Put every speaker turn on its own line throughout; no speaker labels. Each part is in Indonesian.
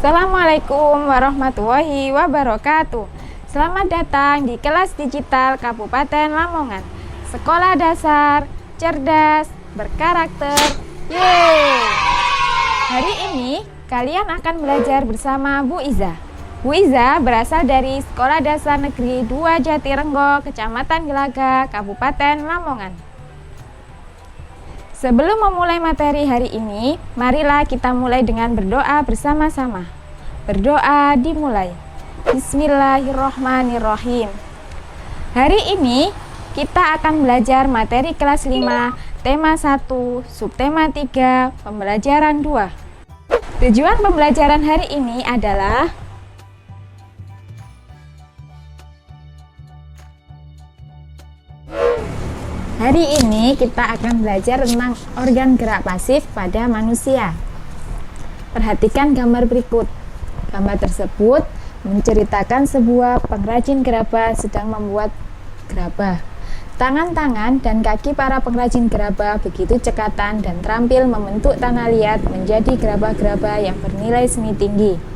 Assalamualaikum warahmatullahi wabarakatuh. Selamat datang di kelas digital Kabupaten Lamongan. Sekolah dasar, cerdas, berkarakter. Yeay! Hari ini kalian akan belajar bersama Bu Iza. Bu Iza berasal dari Sekolah Dasar Negeri 2 Jatirenggo, Kecamatan Gelaga, Kabupaten Lamongan. Sebelum memulai materi hari ini, marilah kita mulai dengan berdoa bersama-sama. Berdoa dimulai. Bismillahirrohmanirrohim. Hari ini kita akan belajar materi kelas 5, tema 1, subtema 3, pembelajaran 2. Tujuan pembelajaran hari ini adalah hari ini kita akan belajar tentang organ gerak pasif pada manusia. Perhatikan gambar berikut. Gambar tersebut menceritakan sebuah pengrajin gerabah sedang membuat gerabah. Tangan-tangan dan kaki para pengrajin gerabah begitu cekatan dan terampil membentuk tanah liat menjadi gerabah-gerabah yang bernilai seni tinggi.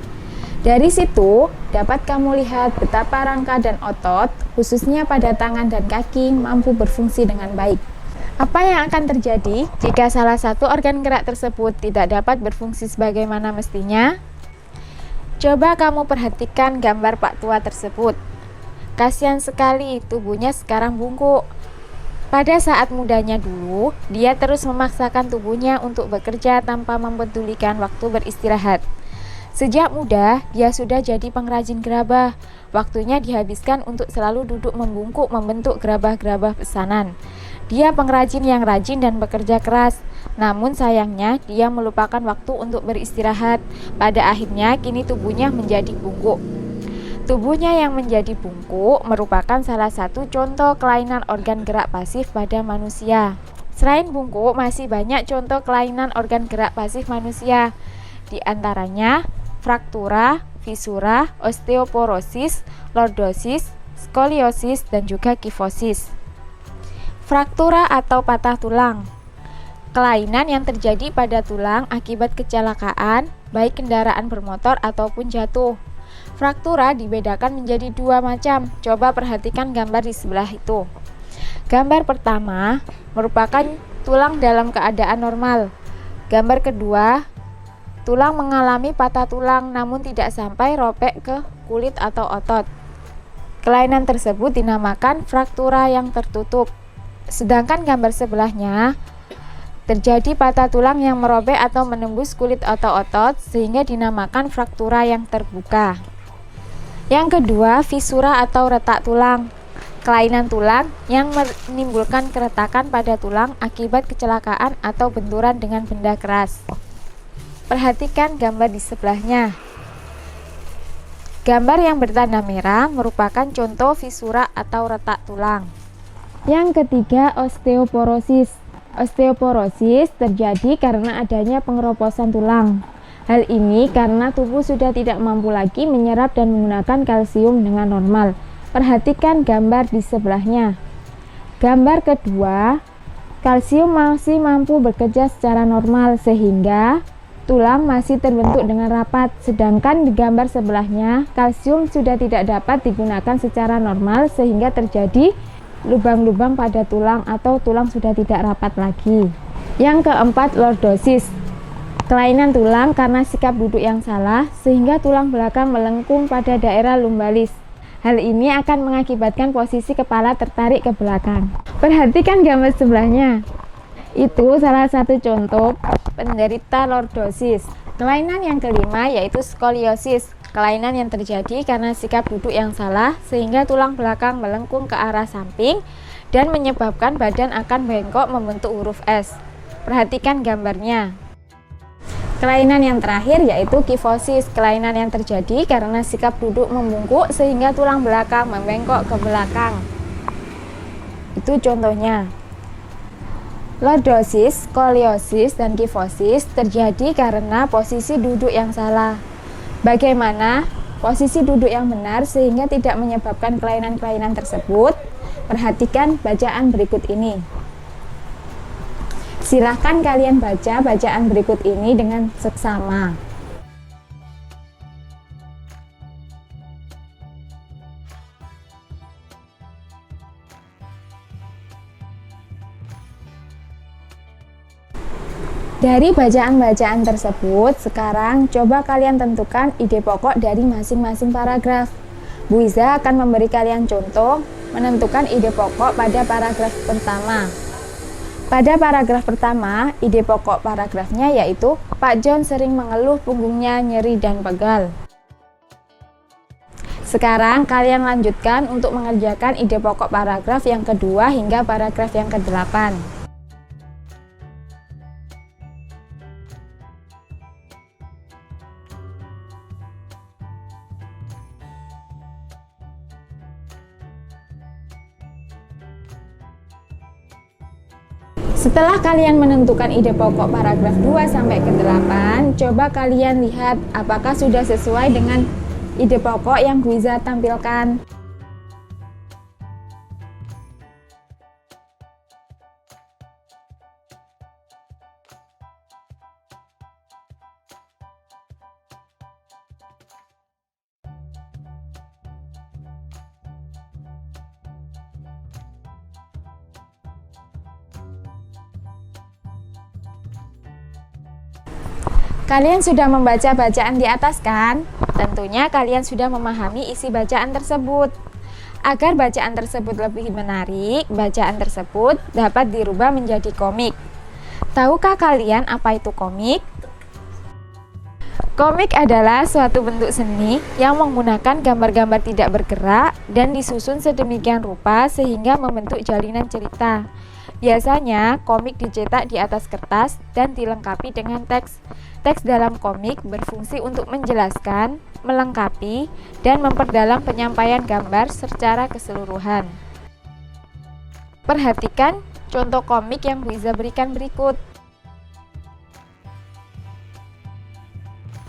Dari situ dapat kamu lihat betapa rangka dan otot, khususnya pada tangan dan kaki, mampu berfungsi dengan baik. Apa yang akan terjadi jika salah satu organ gerak tersebut tidak dapat berfungsi sebagaimana mestinya? Coba kamu perhatikan gambar Pak Tua tersebut. Kasihan sekali, tubuhnya sekarang bungkuk. Pada saat mudanya dulu, dia terus memaksakan tubuhnya untuk bekerja tanpa mempedulikan waktu beristirahat. Sejak muda, dia sudah jadi pengrajin gerabah. Waktunya dihabiskan untuk selalu duduk membungkuk membentuk gerabah-gerabah pesanan. Dia pengrajin yang rajin dan bekerja keras. Namun sayangnya, dia melupakan waktu untuk beristirahat. Pada akhirnya, kini tubuhnya menjadi bungkuk. Tubuhnya yang menjadi bungkuk merupakan salah satu contoh kelainan organ gerak pasif pada manusia. Selain bungkuk, masih banyak contoh kelainan organ gerak pasif manusia. Di antaranya fraktura, fisura, osteoporosis, lordosis, skoliosis, dan juga kifosis. Fraktura atau patah tulang, kelainan yang terjadi pada tulang akibat kecelakaan, baik kendaraan bermotor ataupun jatuh. Fraktura dibedakan menjadi dua macam. Coba perhatikan gambar di sebelah itu. Gambar pertama merupakan tulang dalam keadaan normal. Gambar kedua, tulang mengalami patah tulang namun tidak sampai robek ke kulit atau otot. Kelainan tersebut dinamakan fraktura yang tertutup. Sedangkan gambar sebelahnya terjadi patah tulang yang merobek atau menembus kulit atau otot sehingga dinamakan fraktura yang terbuka. Yang kedua, fisura atau retak tulang. Kelainan tulang yang menimbulkan keretakan pada tulang akibat kecelakaan atau benturan dengan benda keras. Perhatikan gambar di sebelahnya. Gambar yang bertanda merah merupakan contoh fisura atau retak tulang. Yang ketiga, osteoporosis. Osteoporosis terjadi karena adanya pengeroposan tulang. Hal ini karena tubuh sudah tidak mampu lagi menyerap dan menggunakan kalsium dengan normal. Perhatikan gambar di sebelahnya. Gambar kedua, kalsium masih mampu bekerja secara normal sehingga tulang masih terbentuk dengan rapat, sedangkan di gambar sebelahnya kalsium sudah tidak dapat digunakan secara normal sehingga terjadi lubang-lubang pada tulang atau tulang sudah tidak rapat lagi. Yang keempat, lordosis. Kelainan tulang karena sikap duduk yang salah sehingga tulang belakang melengkung pada daerah lumbalis. Hal ini akan mengakibatkan posisi kepala tertarik ke belakang. Perhatikan gambar sebelahnya. Itu salah satu contoh penderita lordosis. Kelainan yang kelima yaitu skoliosis. Kelainan yang terjadi karena sikap duduk yang salah sehingga tulang belakang melengkung ke arah samping dan menyebabkan badan akan bengkok membentuk huruf S. Perhatikan gambarnya. Kelainan yang terakhir yaitu kifosis. Kelainan yang terjadi karena sikap duduk membungkuk sehingga tulang belakang membengkok ke belakang. Itu contohnya. Lordosis, skoliosis, dan kifosis terjadi karena posisi duduk yang salah. Bagaimana posisi duduk yang benar sehingga tidak menyebabkan kelainan-kelainan tersebut? Perhatikan bacaan berikut ini. Silahkan kalian baca bacaan berikut ini dengan seksama. Dari bacaan-bacaan tersebut, sekarang coba kalian tentukan ide pokok dari masing-masing paragraf. Bu Iza akan memberi kalian contoh menentukan ide pokok pada paragraf pertama. Pada paragraf pertama, ide pokok paragrafnya yaitu Pak John sering mengeluh punggungnya nyeri dan pegal. Sekarang kalian lanjutkan untuk mengerjakan ide pokok paragraf yang kedua hingga paragraf yang ke-8. Setelah kalian menentukan ide pokok paragraf 2 sampai ke-8, coba kalian lihat apakah sudah sesuai dengan ide pokok yang Bu Iza tampilkan. Kalian sudah membaca bacaan di atas kan? Tentunya kalian sudah memahami isi bacaan tersebut. Agar bacaan tersebut lebih menarik, bacaan tersebut dapat dirubah menjadi komik. Tahukah kalian apa itu komik? Komik adalah suatu bentuk seni yang menggunakan gambar-gambar tidak bergerak dan disusun sedemikian rupa sehingga membentuk jalinan cerita. Biasanya, komik dicetak di atas kertas dan dilengkapi dengan teks. Teks dalam komik berfungsi untuk menjelaskan, melengkapi, dan memperdalam penyampaian gambar secara keseluruhan. Perhatikan contoh komik yang Bu Iza berikan berikut.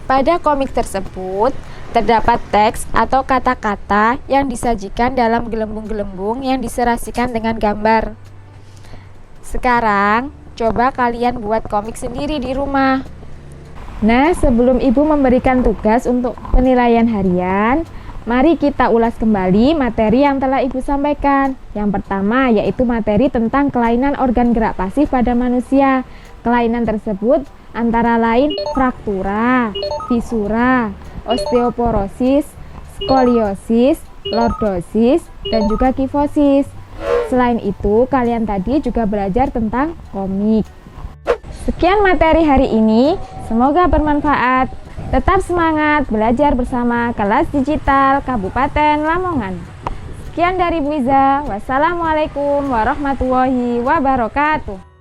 Pada komik tersebut, terdapat teks atau kata-kata yang disajikan dalam gelembung-gelembung yang diserasikan dengan gambar. Sekarang, coba kalian buat komik sendiri di rumah. Nah, sebelum Ibu memberikan tugas untuk penilaian harian, mari kita ulas kembali materi yang telah Ibu sampaikan. Yang pertama yaitu materi tentang kelainan organ gerak pasif pada manusia. Kelainan tersebut antara lain fraktura, fisura, osteoporosis, skoliosis, lordosis, dan juga kifosis. Selain itu, kalian tadi juga belajar tentang komik. Sekian materi hari ini, semoga bermanfaat. Tetap semangat belajar bersama Kelas Digital Kabupaten Lamongan. Sekian dari Bu Iza. Wassalamualaikum warahmatullahi wabarakatuh.